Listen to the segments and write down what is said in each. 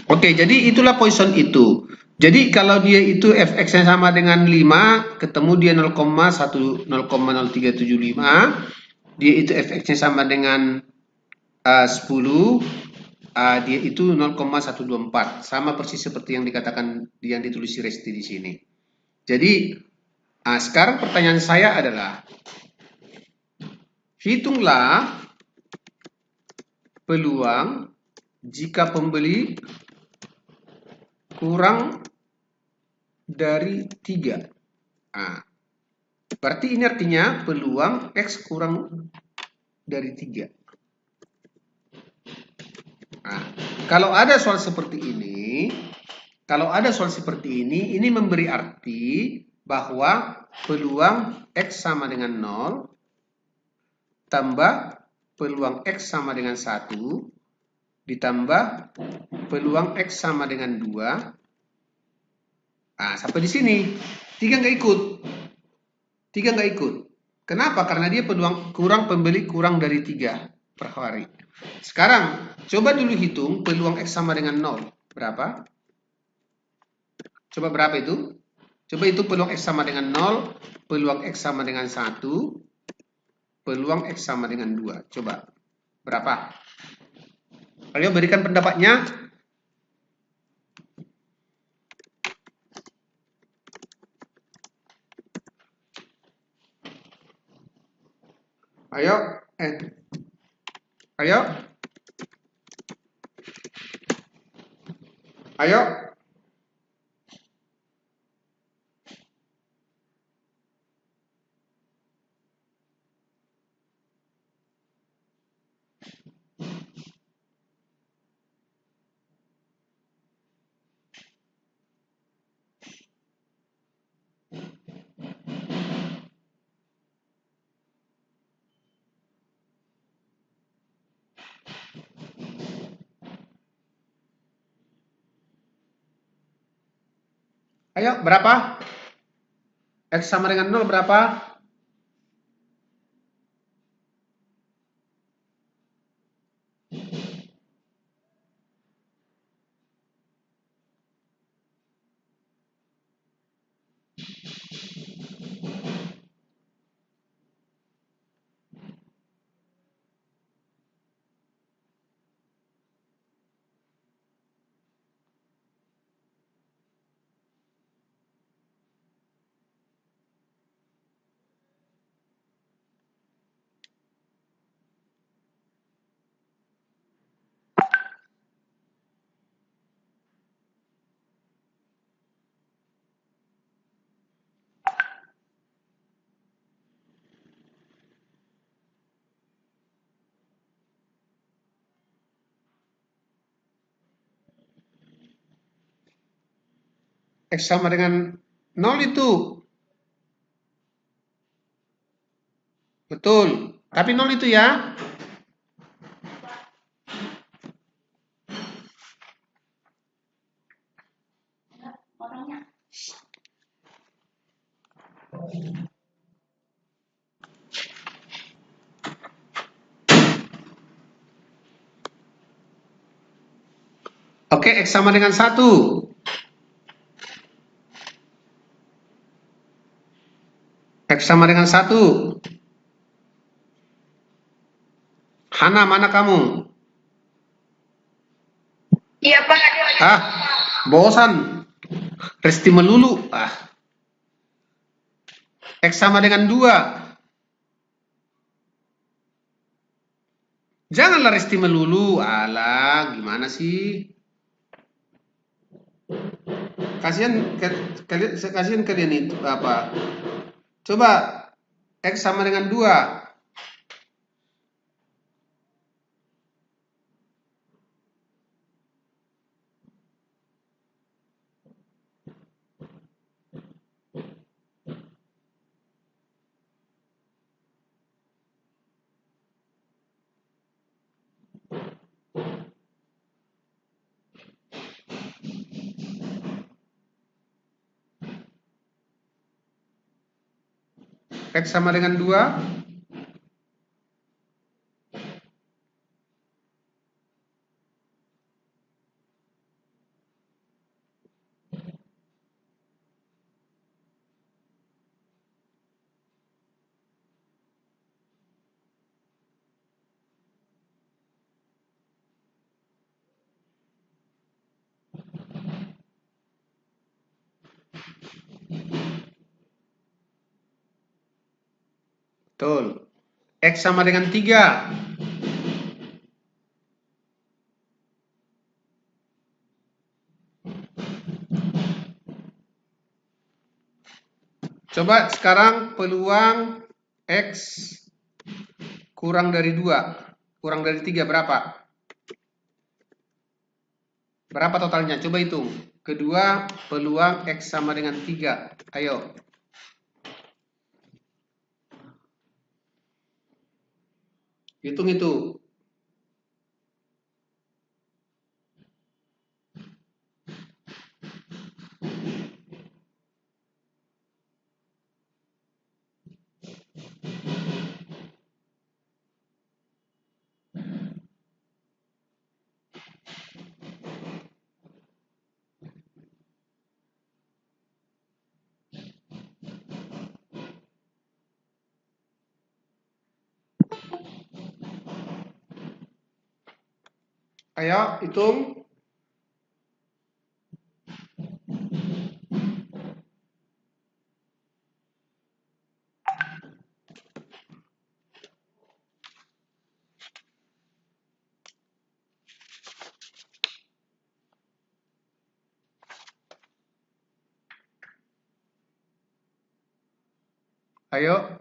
Oke, jadi itulah Poisson itu. Jadi kalau dia itu fx-nya sama dengan 5, ketemu dia 0,0375, dia itu fx-nya sama dengan 10, dia itu 0,124, sama persis seperti yang dikatakan yang ditulis si Resti di sini. Jadi sekarang pertanyaan saya adalah, hitunglah peluang jika pembeli kurang dari 3. Nah, berarti ini artinya peluang X kurang dari 3. Nah, kalau ada soal seperti ini memberi arti bahwa peluang X sama dengan 0 tambah peluang X sama dengan 1 ditambah peluang X sama dengan 2. Nah, sampai di sini 3 nggak ikut. 3 nggak ikut. Kenapa? Karena dia peluang pembeli kurang dari 3 per hari. Sekarang coba dulu hitung peluang X sama dengan 0. Berapa? Coba berapa itu? Coba itu peluang X sama dengan 0, peluang X sama dengan 1, peluang X sama dengan 2. Coba berapa? Ayo berikan pendapatnya. Ayo, ayo, ayo. Ayo, berapa? X sama dengan 0 berapa? X sama dengan 0 itu. Betul. Tapi 0 itu ya. Oke, X sama dengan 1. X sama dengan 1. Hana, mana kamu? Iya Pak. Ah, bosan. Resti melulu. X sama dengan 2. Janganlah Resti melulu. Alah, gimana sih? Kasihan kalian itu apa? Coba X sama dengan 2. X sama dengan 2. Betul. X sama dengan 3. Coba sekarang peluang X kurang dari 2. Kurang dari 3 berapa? Berapa totalnya? Coba hitung. Kedua, peluang X sama dengan 3. Ayo. Hitung itu. Ayo, hitung. Ayo.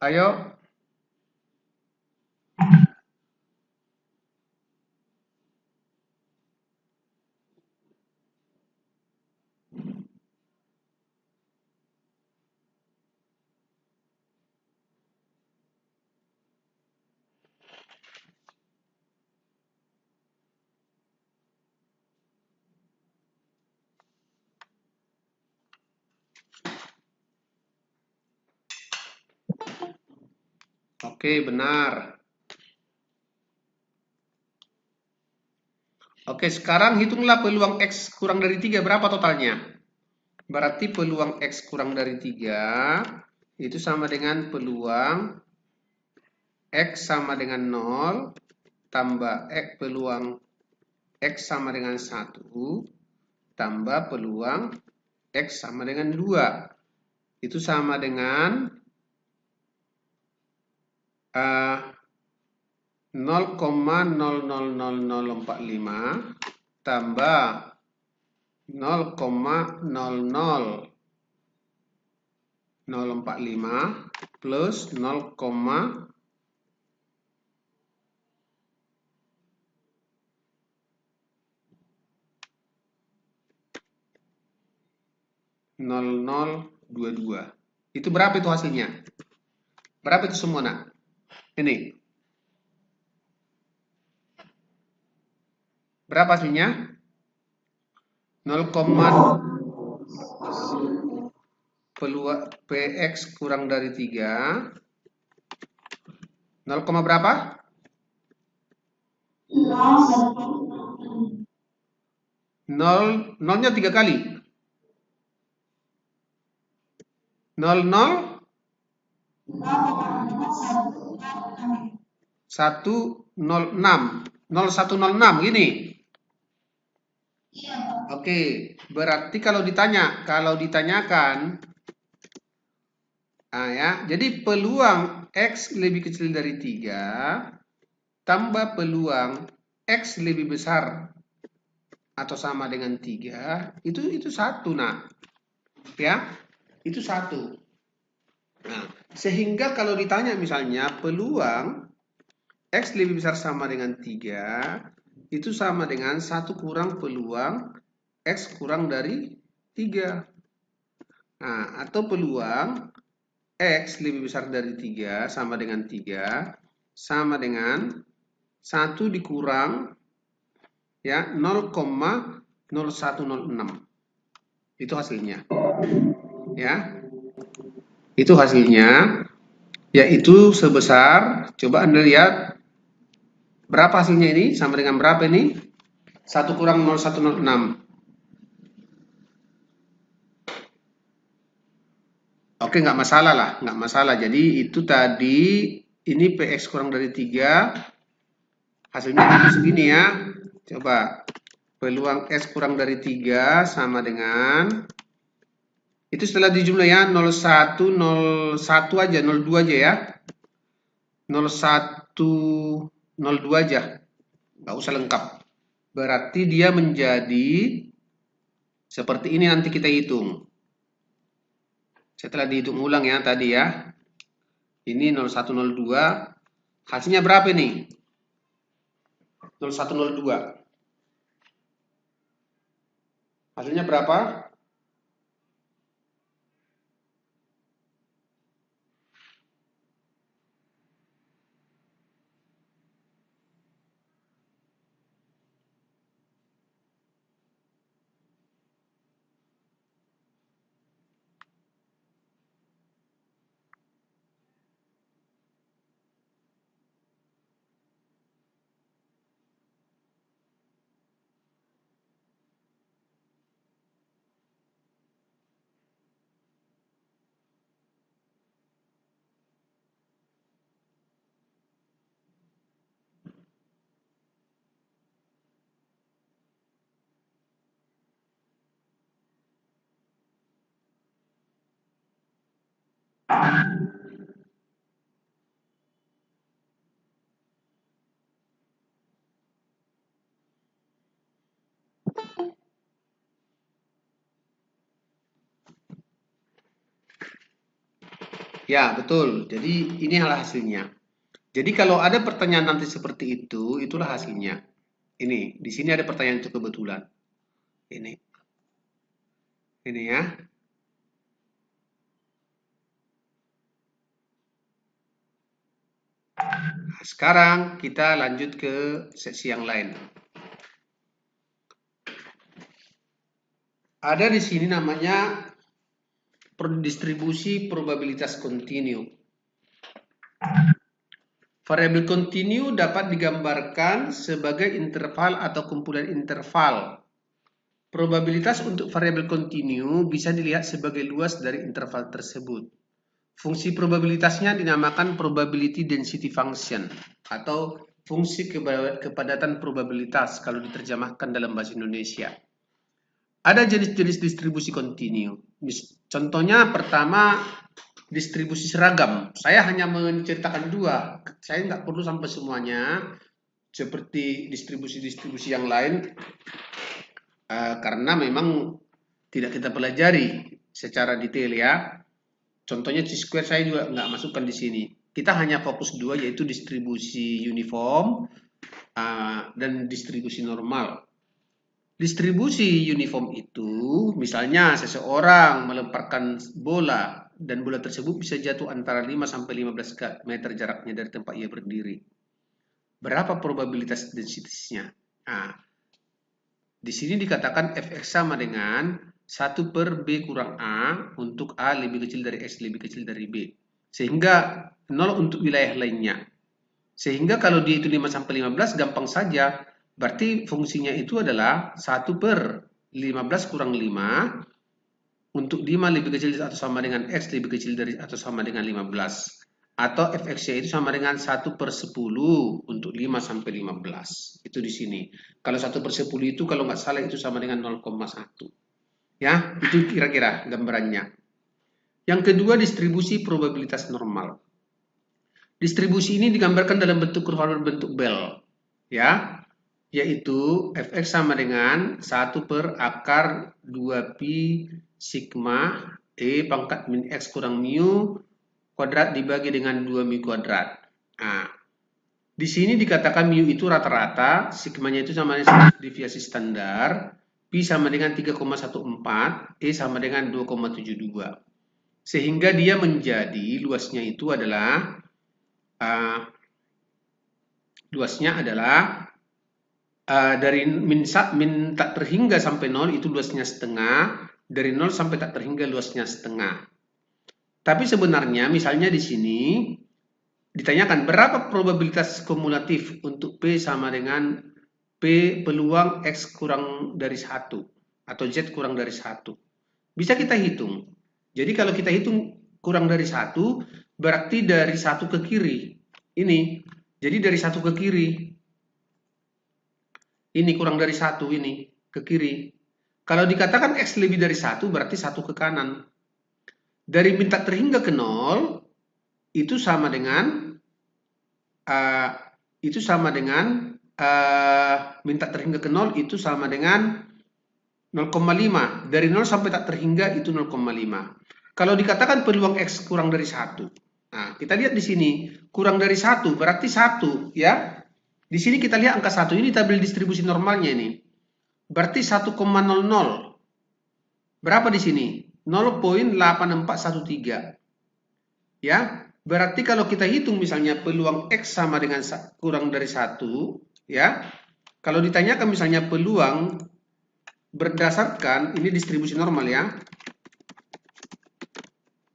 Ayo. Oke, benar. Oke, sekarang hitunglah peluang X kurang dari 3 berapa totalnya? Berarti peluang X kurang dari 3 itu sama dengan peluang X sama dengan 0 tambah peluang X sama dengan 1 tambah peluang X sama dengan 2. Itu sama dengan 0,000045 tambah 0,00045 plus 0,0022. Itu berapa itu hasilnya? Berapa itu semua, nak? Ini. Berapa hasilnya? 0, peluang PX kurang dari 3. 0, berapa? 0, nolnya 3 kali. 0, 0, 106. 0106 gini. Oke, berarti kalau ditanyakan ya, jadi peluang X lebih kecil dari 3 tambah peluang X lebih besar atau sama dengan 3 itu 1, nah. Ya, itu 1. Nah, sehingga kalau ditanya misalnya peluang X lebih besar sama dengan 3 itu sama dengan 1 kurang peluang X kurang dari 3. Nah, atau peluang X lebih besar dari 3 sama dengan 3 sama dengan 1 dikurang ya 0,0106. Itu hasilnya. Ya. Itu hasilnya yaitu sebesar, coba Anda lihat berapa hasilnya ini sama dengan berapa ini? 1 kurang 0,106. Oke, nggak masalah lah, nggak masalah. Jadi itu tadi ini PX kurang dari 3 hasilnya segini ya. Coba peluang X kurang dari 3 sama dengan, itu setelah dijumlah ya, 01, 01 aja, 02 aja ya. 01, 02 aja. Nggak usah lengkap. Berarti dia menjadi seperti ini nanti kita hitung. Setelah dihitung ulang ya tadi ya. Ini 0102. Hasilnya berapa nih? 0102. Hasilnya berapa? Ya, betul. Jadi ini hasilnya. Jadi kalau ada pertanyaan nanti seperti itu, itulah hasilnya. Ini, di sini ada pertanyaan itu kebetulan. Ini. Ini ya. Nah, sekarang kita lanjut ke seksi yang lain. Ada di sini namanya distribusi probabilitas kontinu. Variabel kontinu dapat digambarkan sebagai interval atau kumpulan interval. Probabilitas untuk variabel kontinu bisa dilihat sebagai luas dari interval tersebut. Fungsi probabilitasnya dinamakan probability density function atau fungsi kepadatan probabilitas kalau diterjemahkan dalam bahasa Indonesia. Ada jenis-jenis distribusi kontinu. Contohnya pertama, distribusi seragam. Saya hanya menceritakan dua. Saya nggak perlu sampai semuanya. Seperti distribusi-distribusi yang lain. Karena memang tidak kita pelajari secara detail ya. Contohnya chi-square saya juga nggak masukkan di sini. Kita hanya fokus dua, yaitu distribusi uniform dan distribusi normal. Distribusi uniform itu, misalnya seseorang melemparkan bola dan bola tersebut bisa jatuh antara 5 sampai 15 meter jaraknya dari tempat ia berdiri. Berapa probabilitas densitinya? Nah, di sini dikatakan Fx sama dengan 1 per B kurang A untuk A lebih kecil dari X lebih kecil dari B. Sehingga 0 untuk wilayah lainnya. Sehingga kalau dia itu 5 sampai 15 gampang saja. Berarti fungsinya itu adalah 1 per 15 kurang 5 untuk 5 lebih kecil atau sama dengan X lebih kecil dari atau sama dengan 15. Atau Fx-nya itu sama dengan 1 per 10 untuk 5 sampai 15. Itu di sini. Kalau 1 per 10 itu kalau nggak salah itu sama dengan 0,1. Ya, itu kira-kira gambarannya. Yang kedua, distribusi probabilitas normal. Distribusi ini digambarkan dalam bentuk kurva berbentuk bel. Ya, yaitu Fx sama dengan 1 per akar 2pi sigma E pangkat min X kurang mu kuadrat dibagi dengan 2 mu kuadrat. Nah, di sini dikatakan mu itu rata-rata, sigmanya itu sama dengan deviasi standar, pi sama dengan 3,14, E sama dengan 2,72. Sehingga dia menjadi luasnya itu adalah dari min tak terhingga sampai 0 itu luasnya setengah, dari 0 sampai tak terhingga luasnya setengah. Tapi sebenarnya misalnya di sini ditanyakan berapa probabilitas kumulatif untuk P sama dengan P peluang X kurang dari 1 atau Z kurang dari 1. Bisa kita hitung. Jadi kalau kita hitung kurang dari 1 berarti dari 1 ke kiri. Ini. Jadi dari 1 ke kiri. Ini kurang dari 1 ini ke kiri. Kalau dikatakan X lebih dari 1 berarti 1 ke kanan. Dari min tak terhingga ke 0 itu sama dengan min tak terhingga ke 0 itu sama dengan 0,5. Dari 0 sampai tak terhingga itu 0,5. Kalau dikatakan peluang X kurang dari 1. Nah, kita lihat di sini, kurang dari 1 berarti 1 ya. Di sini kita lihat angka 1 ini tabel distribusi normalnya ini. Berarti 1,00. Berapa di sini? 0,8413. Ya, berarti kalau kita hitung misalnya peluang X sama dengan kurang dari 1, ya. Kalau ditanyakan misalnya peluang berdasarkan, ini distribusi normal ya.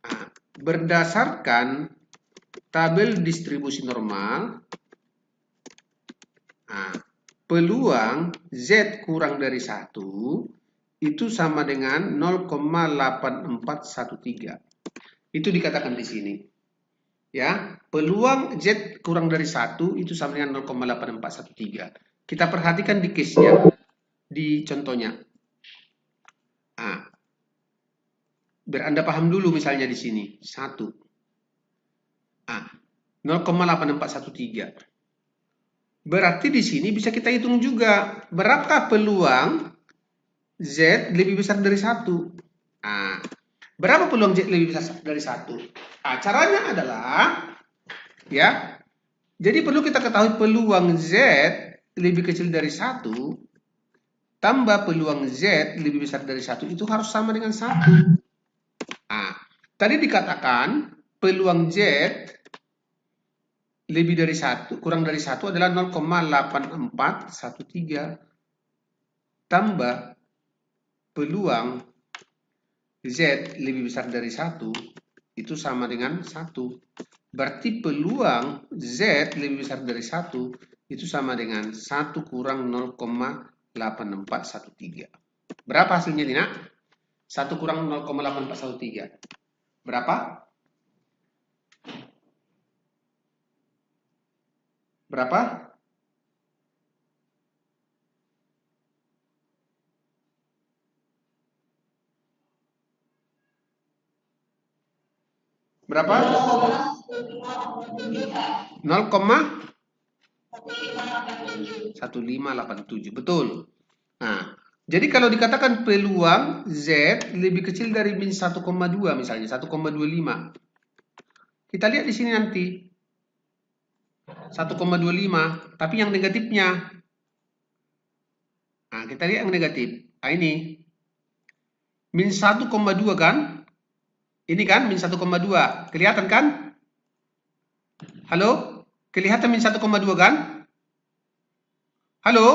Nah, berdasarkan tabel distribusi normal, nah, peluang Z kurang dari 1 itu sama dengan 0,8413. Itu dikatakan di sini. Ya, peluang Z kurang dari 1 itu sama dengan 0,8413. Kita perhatikan di case-nya, di contohnya. Nah, biar Anda paham dulu misalnya di sini. 1. 0,8413. Berarti di sini bisa kita hitung juga berapa peluang Z lebih besar dari 1. Nah, berapa peluang Z lebih besar dari 1? Nah, caranya adalah ya. Jadi perlu kita ketahui peluang Z lebih kecil dari 1 tambah peluang Z lebih besar dari 1 itu harus sama dengan 1. Nah, tadi dikatakan peluang Z lebih dari 1, kurang dari 1 adalah 0,8413 tambah peluang Z lebih besar dari 1 itu sama dengan 1. Berarti peluang Z lebih besar dari 1 itu sama dengan 1 kurang 0,8413. Berapa hasilnya, Dina? 1 kurang 0,8413. Berapa? Berapa? Berapa? 0,1587. Betul. Nah, jadi kalau dikatakan peluang Z lebih kecil dari min 1,2 misalnya, 1,25. Kita lihat di sini nanti. 1,25, tapi yang negatifnya. Nah, kita lihat yang negatif. Nah, ini. Min 1,2 kan? Ini kan min 1,2. Kelihatan kan? Halo? Kelihatan min 1,2 kan? Halo?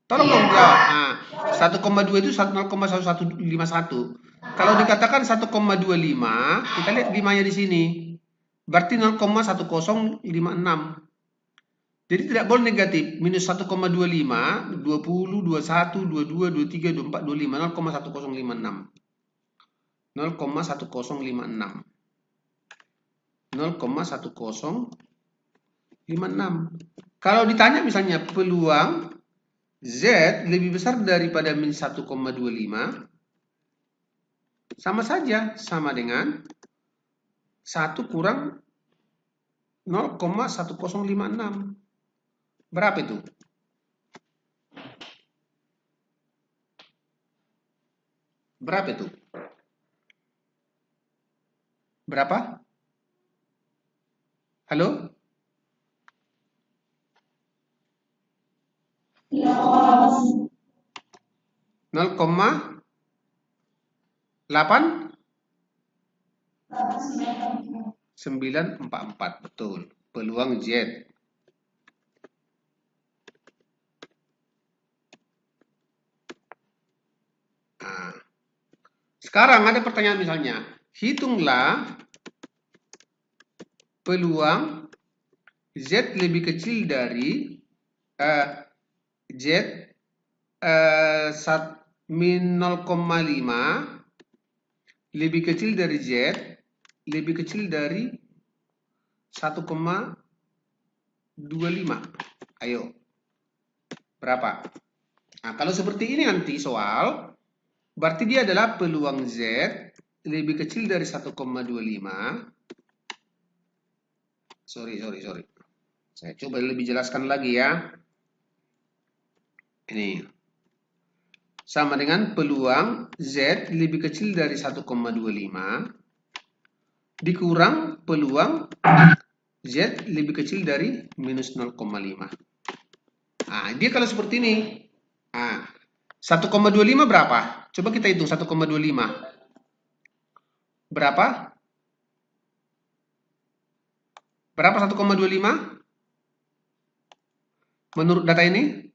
Tolong dong jawab. Nah, 1,2 itu 0,1151. Kalau dikatakan 1,25, kita lihat 5-nya di sini. Berarti 0,1056. Jadi tidak boleh negatif. Minus 1,25, 20, 21, 22, 23, 24, 25, 0,1056. 0,1056. 0,1056. Kalau ditanya misalnya peluang Z lebih besar daripada min 1,25, sama saja, sama dengan 1 kurang 0,1056. Berapa itu? Berapa itu? Berapa? Halo? 0,8944. Betul. Peluang Z. Nah, sekarang ada pertanyaan misalnya, hitunglah peluang Z lebih kecil dari Z min 0,5 lebih kecil dari Z lebih kecil dari 1,25. Ayo. Berapa? Nah, kalau seperti ini nanti soal, berarti dia adalah peluang Z lebih kecil dari 1,25. Sorry. Saya coba lebih jelaskan lagi ya. Ini sama dengan peluang Z lebih kecil dari 1,25 dikurang peluang Z lebih kecil dari minus 0,5. Nah, dia kalau seperti ini. Nah, 1,25 berapa? Coba kita hitung 1,25. Berapa? Berapa 1,25? Menurut data ini?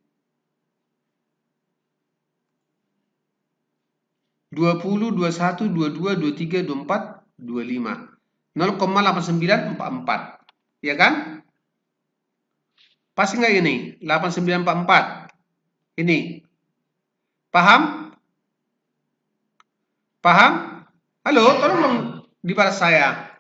20, 21, 22, 23, 24, 25. 0,8944. Ya kan? Pas nggak ini? 8944. Ini. Paham? Paham? Halo, tolong dong dibalas saya.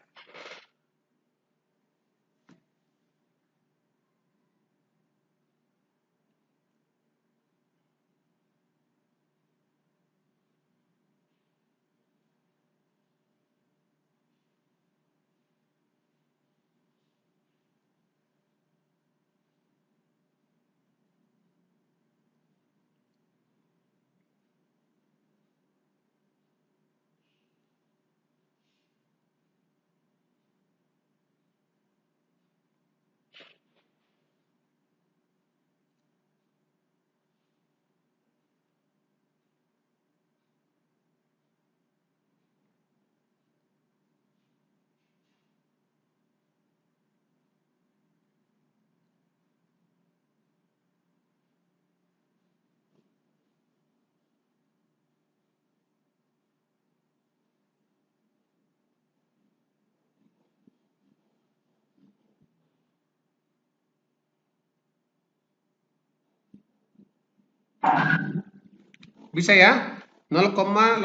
Bisa ya? 0,8944.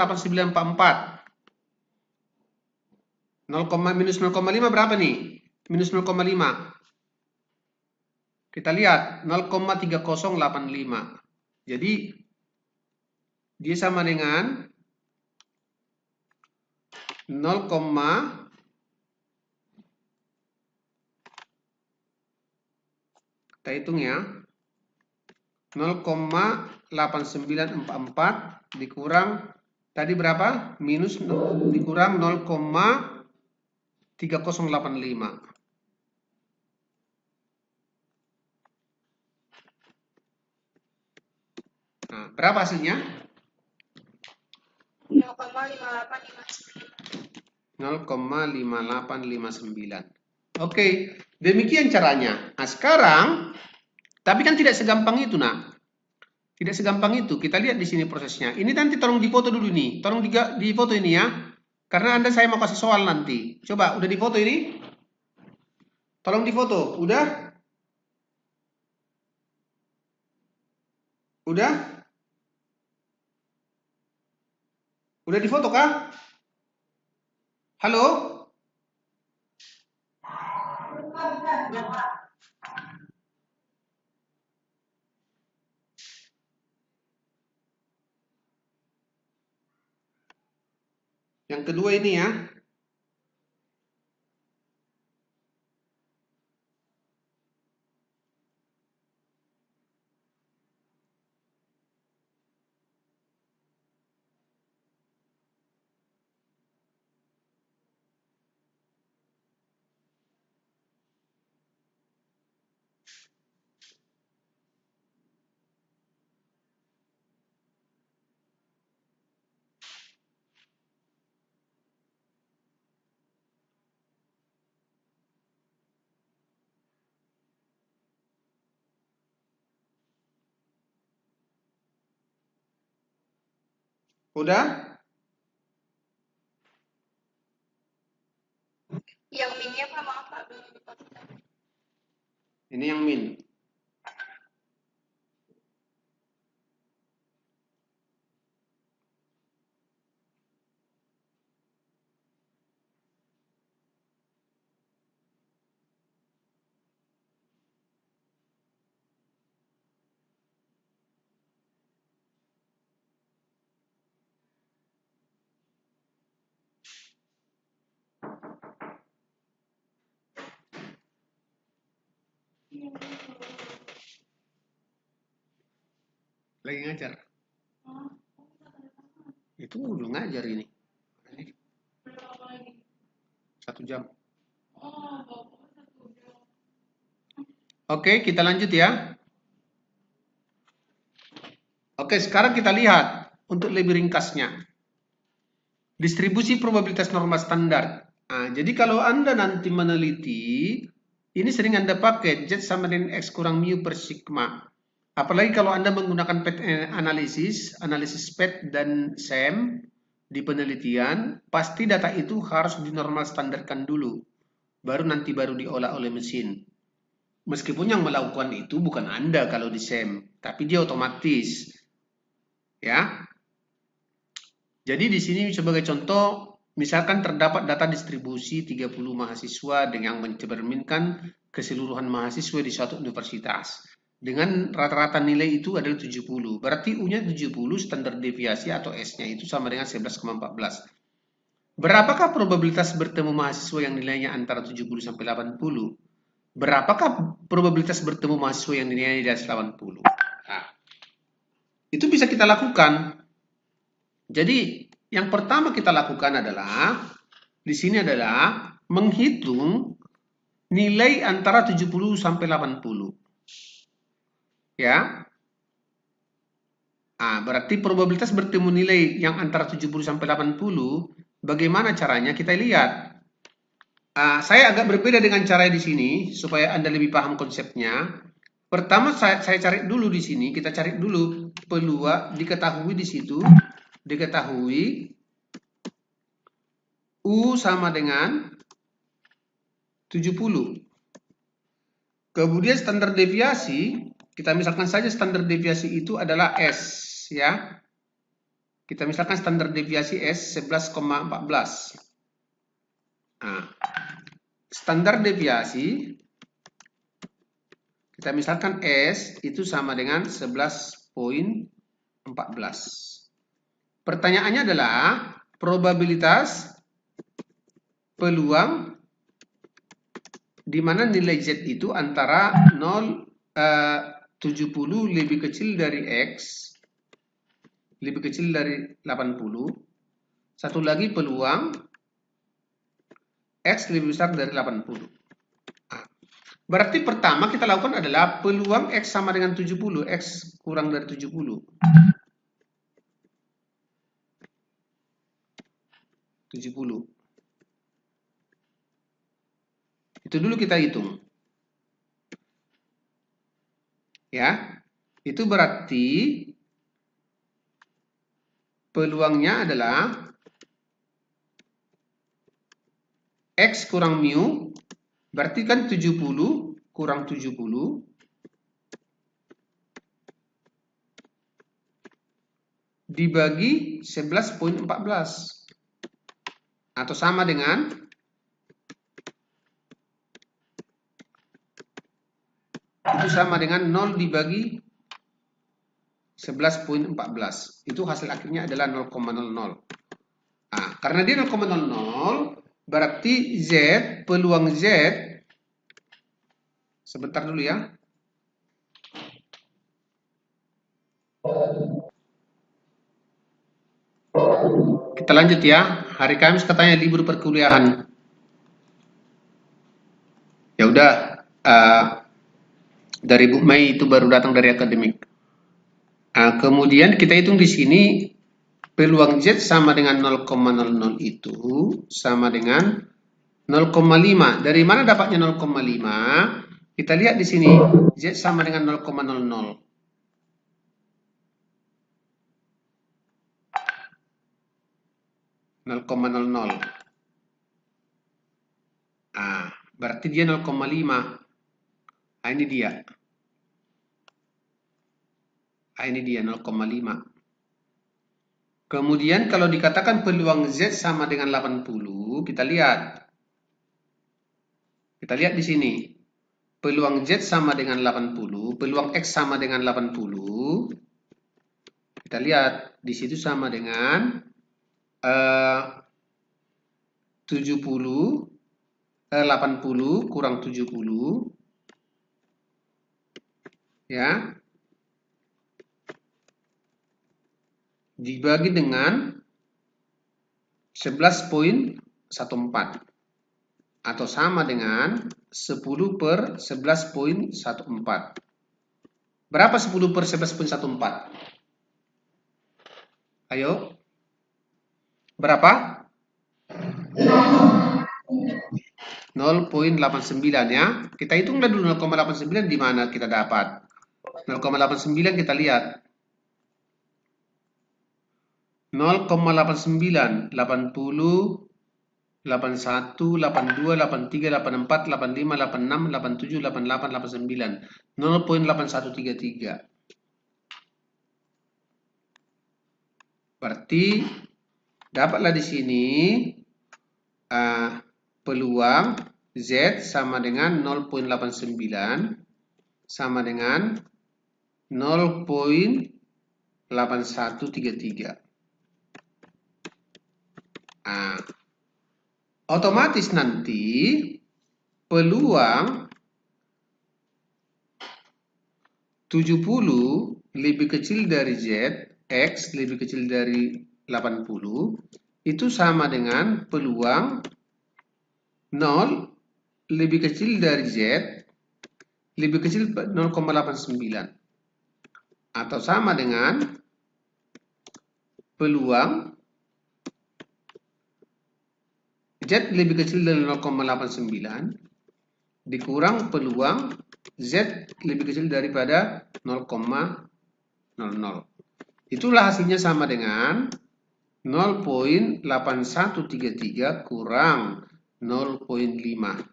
0, minus 0,5 berapa nih? Minus 0,5. Kita lihat 0,3085. Jadi dia sama dengan 0, kita hitung ya. 0,8944 dikurang tadi berapa? Minus dikurang 0,3085. Nah, berapa hasilnya? 0,5859. Oke, demikian caranya. Nah, sekarang, tapi kan tidak segampang itu, nak. Tidak segampang itu. Kita lihat di sini prosesnya. Ini nanti tolong difoto dulu nih. Tolong difoto ini ya. Karena Anda saya mau kasih soal nanti. Coba, udah difoto ini? Tolong difoto. Udah? Udah? Udah difoto kah? Halo? Yang kedua ini ya. Udah? Yang minnya Pak, maaf Pak. Ini yang min. Lagi ngajar. Itu udah ngajar ini. 1 jam. Oke, kita lanjut ya. Oke, sekarang kita lihat untuk lebih ringkasnya. Distribusi probabilitas norma standar. Nah, jadi kalau Anda nanti meneliti, ini sering Anda pakai Z sama dengan X kurang mu per sigma. Apalagi kalau Anda menggunakan analisis PET dan SEM di penelitian, pasti data itu harus dinormal standarkan dulu. Baru diolah oleh mesin. Meskipun yang melakukan itu bukan Anda kalau di SEM, tapi dia otomatis. Ya. Jadi di sini sebagai contoh, misalkan terdapat data distribusi 30 mahasiswa dengan mencerminkan keseluruhan mahasiswa di suatu universitas. Dengan rata-rata nilai itu adalah 70. Berarti U-nya 70, standar deviasi atau S-nya itu sama dengan 11,14. Berapakah probabilitas bertemu mahasiswa yang nilainya antara 70 sampai 80? Berapakah probabilitas bertemu mahasiswa yang nilainya di atas 80? Nah, itu bisa kita lakukan. Jadi, yang pertama kita lakukan adalah di sini adalah menghitung nilai antara 70 sampai 80. Ya. Nah, berarti probabilitas bertemu nilai yang antara 70 sampai 80, bagaimana caranya? Kita lihat. Saya agak berbeda dengan cara di sini supaya Anda lebih paham konsepnya. Pertama saya cari dulu di sini, kita cari dulu peluang, diketahui di situ, diketahui U sama dengan 70. Kemudian standar deviasi, kita misalkan saja standar deviasi itu adalah S, ya. Kita misalkan standar deviasi S 11,14. Nah, standar deviasi kita misalkan S itu sama dengan 11,14. Pertanyaannya adalah probabilitas peluang di mana nilai Z itu antara 70 lebih kecil dari X, lebih kecil dari 80. Satu lagi peluang X lebih besar dari 80. Berarti pertama kita lakukan adalah peluang X sama dengan 70, X kurang dari 70. 70. Itu dulu kita hitung. Ya. Itu berarti peluangnya adalah X kurang mu, berarti kan 70 kurang 70 dibagi 11,14 atau sama dengan itu sama dengan 0 dibagi 11,14. Itu hasil akhirnya adalah 0,00. Nah, karena dia 0,00 berarti Z, peluang Z, sebentar dulu ya. Kita lanjut ya. Hari Kamis katanya libur perkuliahan. Ya udah, dari Bu Mei itu baru datang dari akademik. Kemudian kita hitung di sini peluang Z sama dengan 0,00 itu sama dengan 0,5. Dari mana dapatnya 0,5? Kita lihat di sini Z sama dengan 0,00. Berarti dia 0,5. Ini dia. Ini dia 0,5. Kemudian kalau dikatakan peluang Z sama dengan 80, kita lihat. Kita lihat di sini. Peluang Z sama dengan 80, peluang X sama dengan 80. Kita lihat di situ sama dengan 80 kurang 70 ya, dibagi dengan 11,14 atau sama dengan 10/11,14. Berapa 10/11,14? Ayo. Berapa? 0,89 ya. Kita hitunglah dulu 0,89 di mana kita dapat. 0,89 kita lihat. 0,89, 80, 81, 82, 83, 84, 85, 86, 87, 88, 89. 0,8133. Berarti dapatlah di sini peluang Z sama dengan 0,89 sama dengan 0,8133. Otomatis nanti peluang 70 lebih kecil dari Z, X lebih kecil dari 80, itu sama dengan peluang 0 lebih kecil dari Z, lebih kecil 0,89. Atau sama dengan peluang Z lebih kecil dari 0,89 dikurang peluang Z lebih kecil daripada 0,00. Itulah hasilnya sama dengan 0,8133 kurang 0,5.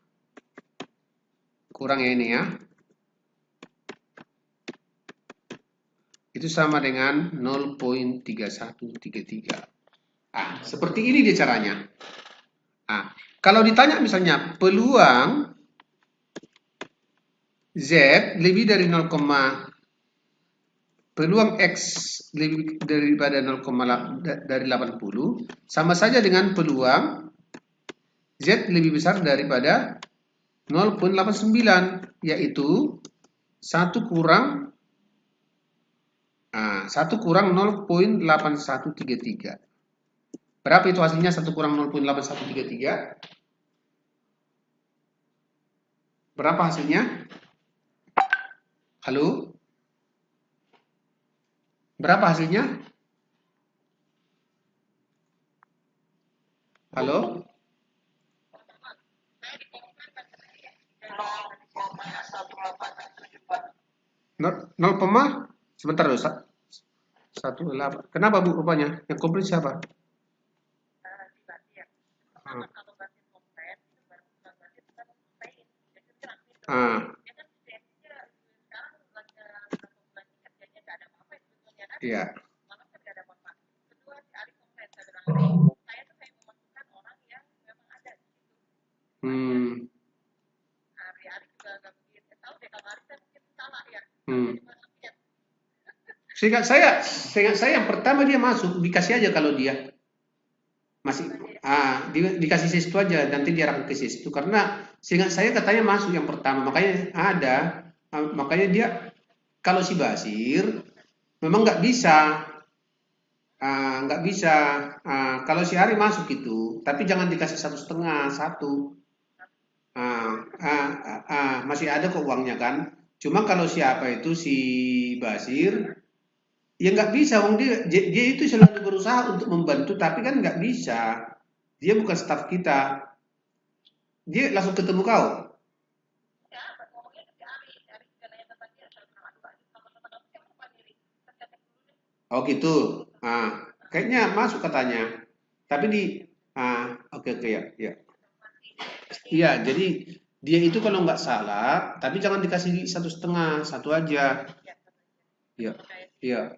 Kurang ya ini ya. Itu sama dengan 0,3133. Seperti ini dia caranya. Kalau ditanya misalnya peluang Z lebih dari 0, peluang X lebih daripada 0, dari 80 sama saja dengan peluang Z lebih besar daripada 0,89, yaitu 1 kurang 0,8133. Berapa itu hasilnya 1 kurang 0,8133? Berapa hasilnya? Halo? Berapa hasilnya? Halo? 0, sebentar loh. 1,8. Kenapa Bu rupanya? Yang komplit siapa? Iya. Seingat saya yang pertama dia masuk, dikasih aja kalau dia masih dikasih sistu aja, nanti dia akan ke sistu karena seingat saya katanya masuk yang pertama, makanya makanya dia kalau si Basir memang nggak bisa kalau si Ari masuk itu, tapi jangan dikasih 1,5, 1. Masih ada kok uangnya kan. Cuma kalau siapa itu si Basir, ya nggak bisa, dia itu selalu berusaha untuk membantu, tapi kan nggak bisa. Dia bukan staf kita. Dia langsung ketemu kau. Oh gitu. Kayaknya masuk katanya. Tapi oke ya. Iya, jadi dia itu kalau nggak salah, tapi jangan dikasih 1,5, 1 aja. Iya.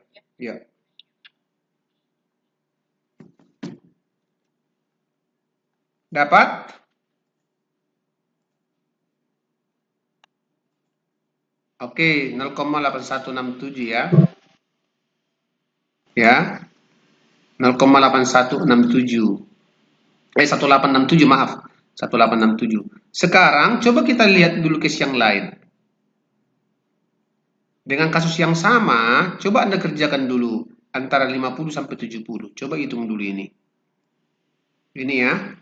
Dapat? Oke, 0,8167 ya. Ya. 0,8167. 1867, maaf. 1867. Sekarang coba kita lihat dulu case yang lain. Dengan kasus yang sama, coba Anda kerjakan dulu antara 50 sampai 70. Coba hitung dulu ini. Ini ya.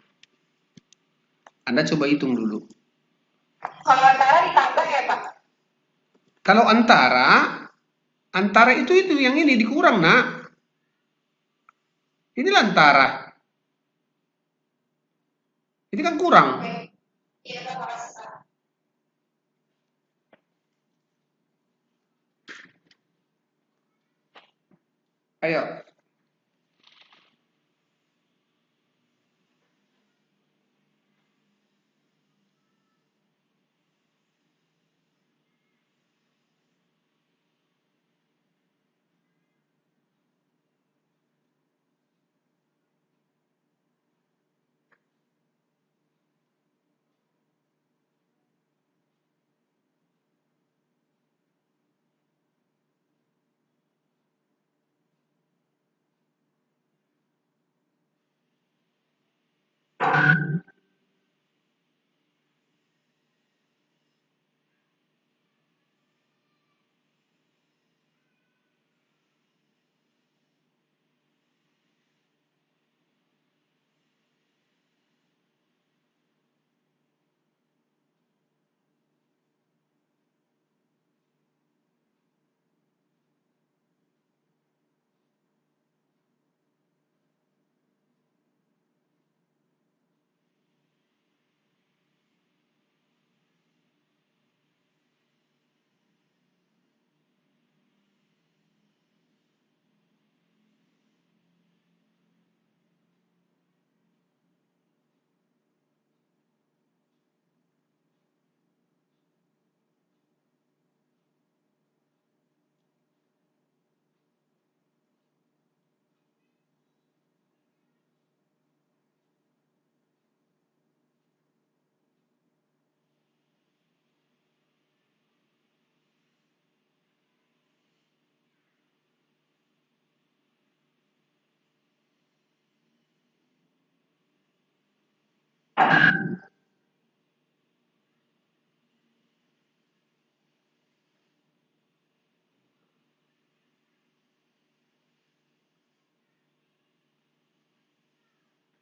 Anda coba hitung dulu. Kalau antara ditambah ya, Pak? Kalau antara itu yang ini dikurang, Nak. Inilah antara. Ini kan kurang. Oke. Iya, Pak, makasih, Pak. Ayo.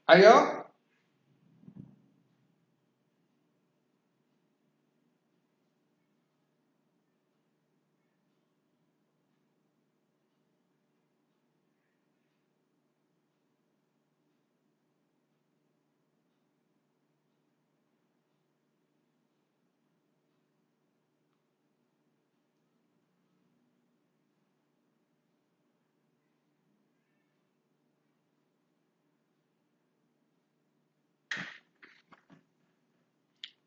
Ayo.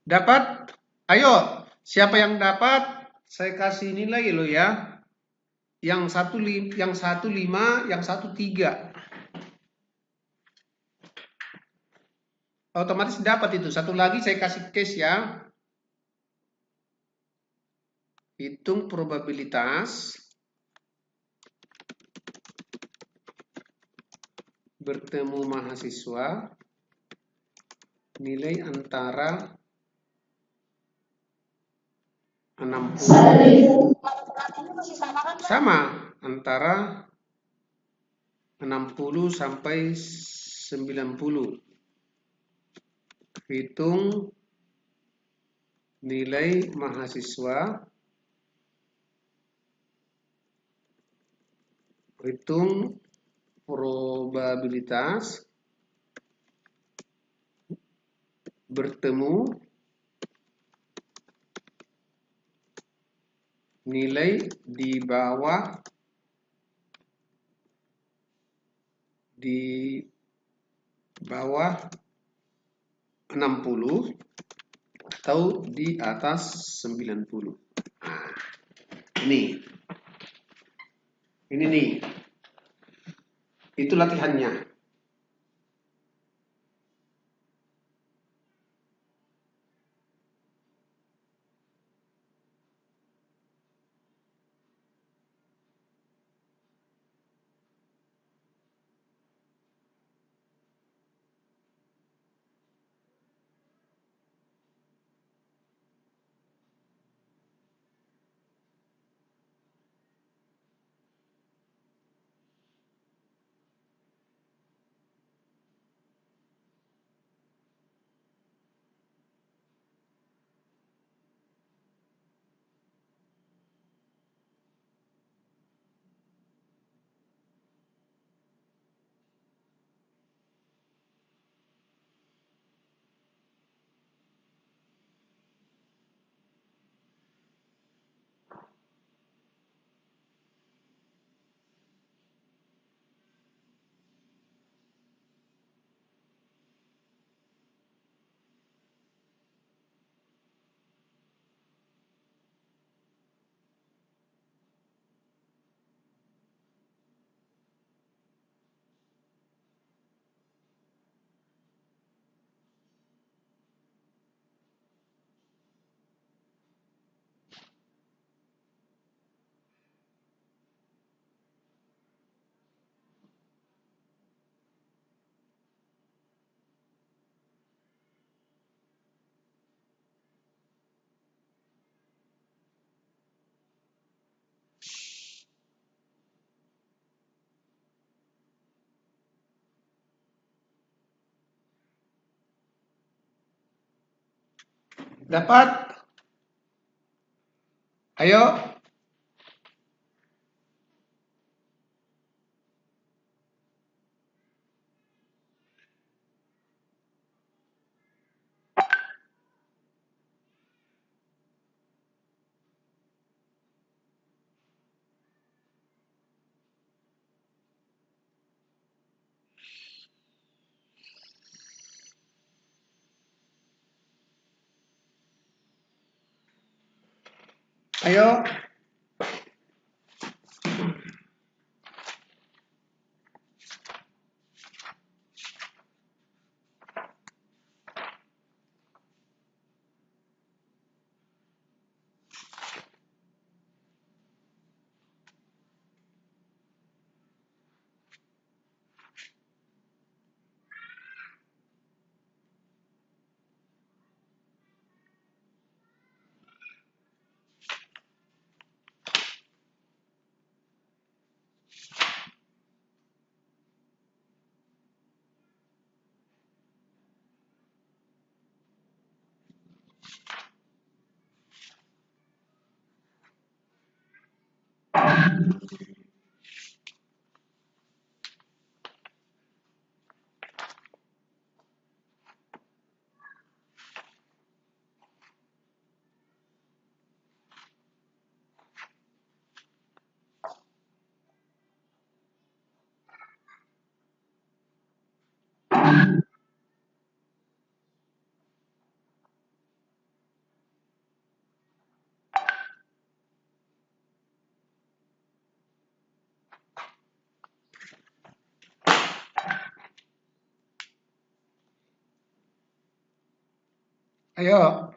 Dapat? Ayo. Siapa yang dapat? Saya kasih nilai lo ya. Yang satu 5, yang satu 3. Otomatis dapat itu. Satu lagi saya kasih case ya. Hitung probabilitas bertemu mahasiswa nilai antara 60 Ini masih sama kan, Pak? sama antara 60 sampai 90. Hitung nilai mahasiswa, hitung probabilitas bertemu nilai di bawah 60 atau di atas 90. Nah, ini nih. Itu latihannya. Dapat? Ayo. Ayo. Ayo.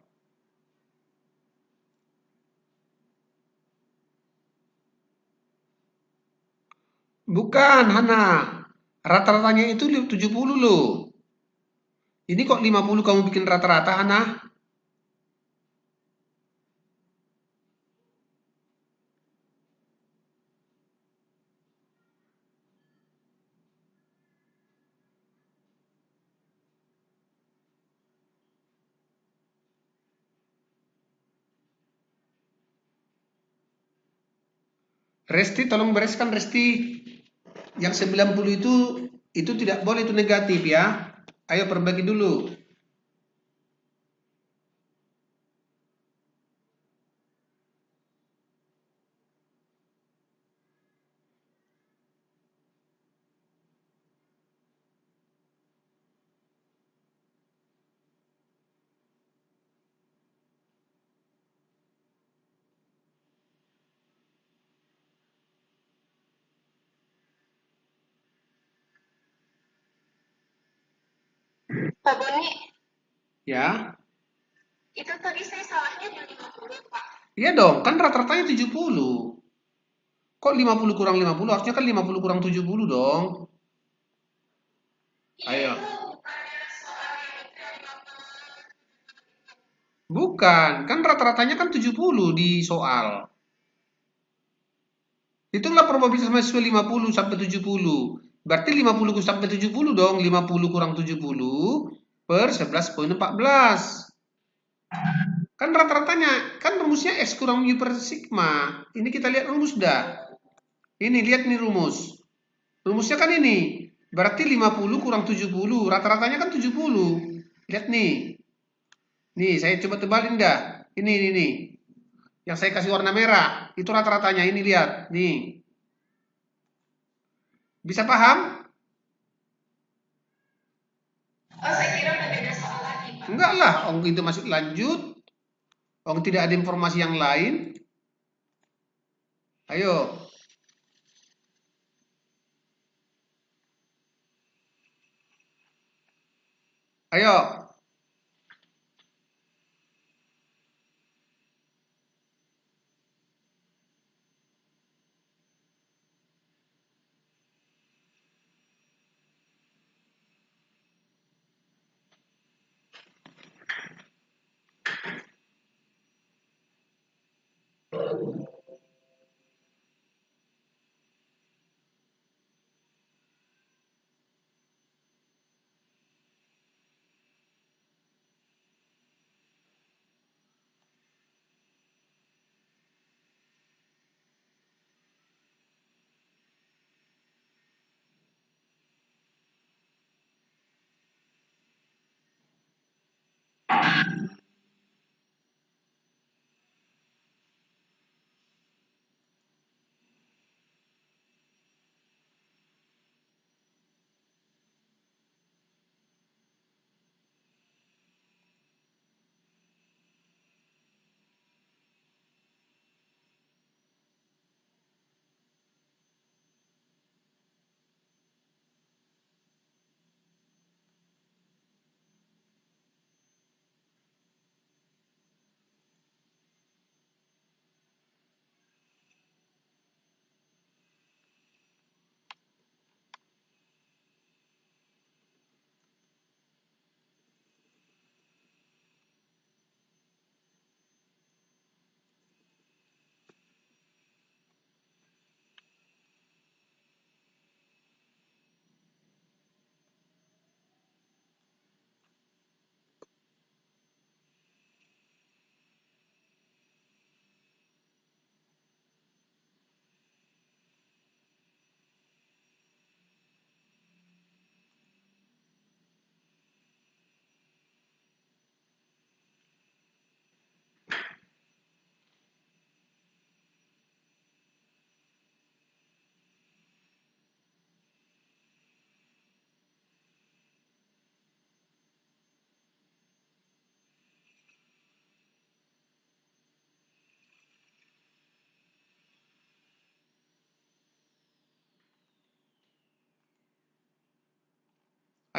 Bukan, Hana. Rata-ratanya itu 70 loh. Ini kok 50 kamu bikin rata-rata, Hana? Resti, tolong bereskan Resti. Yang 90 itu tidak boleh, itu negatif ya. Ayo perbagi dulu. Pak Boni, Ya. itu tadi saya salahnya di 50, Pak. Iya dong, kan rata-ratanya 70. Kok 50 kurang 50? Harusnya kan 50 kurang 70 dong. Ayo. Bukan, kan rata-ratanya kan 70 di soal. Itulah probabilitas mahasiswa 50 sampai 70. Berarti 50 sampai 70 dong. 50 kurang 70 per 11,14. Kan rata-ratanya, kan rumusnya X kurang mu per sigma. Ini kita lihat rumus dah. Ini, lihat nih rumus. Rumusnya kan ini. Berarti 50 kurang 70. Rata-ratanya kan 70. Lihat nih. Nih, saya coba tebalin dah. Ini. Yang saya kasih warna merah. Itu rata-ratanya. Ini lihat. Nih. Bisa paham? Oh, saya kira udah beda soal lagi, Pak. Enggak lah, itu masih lanjut. Tidak ada informasi yang lain. Ayo. Ayo.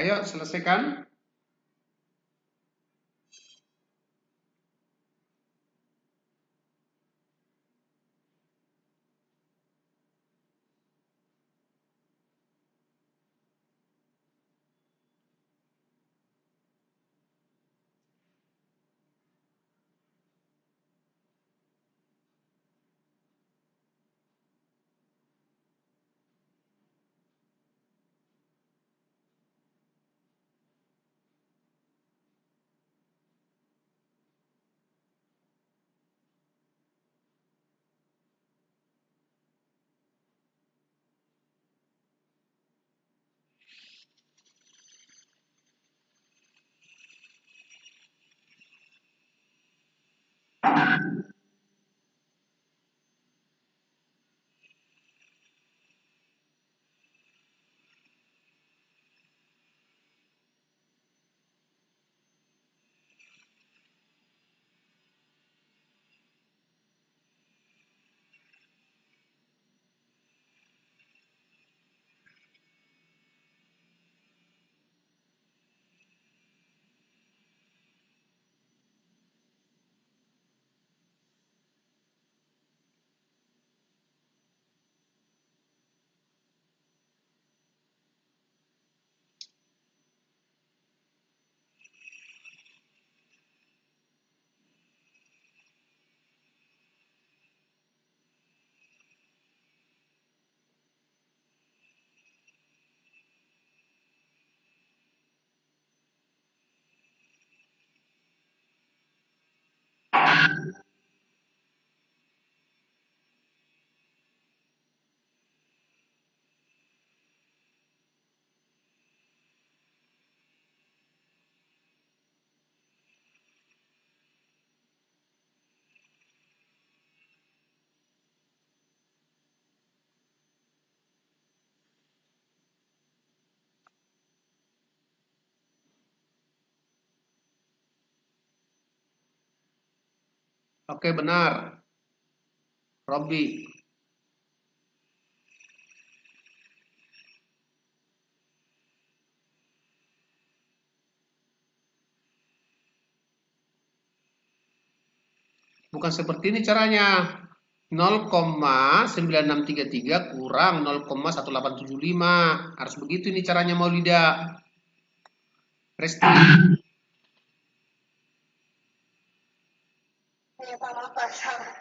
Ayo selesaikan. Oke, benar. Robby. Bukan seperti ini caranya. 0,9633 kurang 0,1875. Harus begitu ini caranya, Maulida. Resti. Ya, Pak, maaf, Pak. Salah.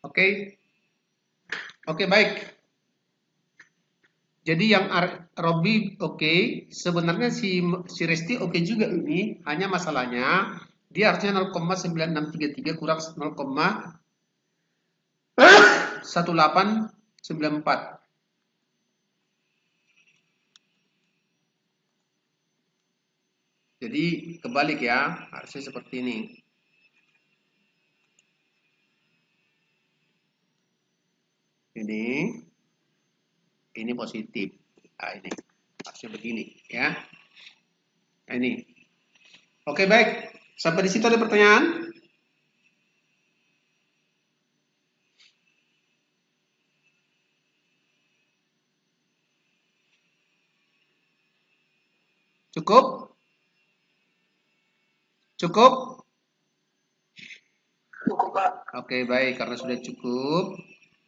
Oke. Oke, baik. Jadi yang Robby oke, sebenarnya si Resti oke juga ini, hanya masalahnya dia harusnya 0,9633 kurang 1894. Jadi kebalik ya, harusnya seperti ini. Ini positif. Nah, ini harusnya begini ya. Nah, ini. Oke, baik. Sampai di situ ada pertanyaan? Cukup? Cukup? Cukup, Pak. Oke, baik. Karena sudah cukup,